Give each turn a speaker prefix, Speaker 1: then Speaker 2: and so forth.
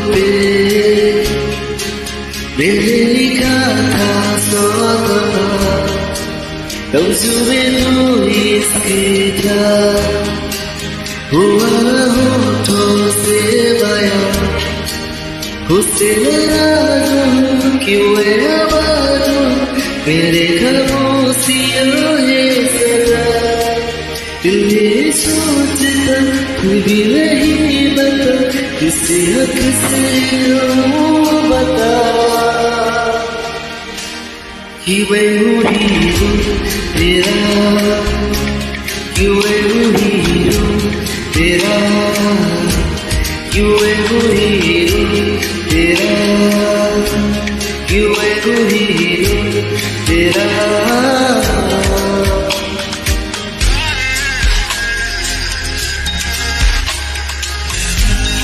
Speaker 1: पे मैंने लिखा था स्वागत लफ्ज़ों में इसका हुआ होठों से बयां उससे नाराज़ क्यों है आवाज़ मेरे खामोशियों है सदा दिल ये सोचता कोई भी नहीं बता किसी हक से क्यों बता कि मैं हूँ हीरो तेरा क्यों मैं हूँ हीरो तेरा क्यों मैं हूँ हीरो तेरा क्यों मैं हूँ हीरो तेरा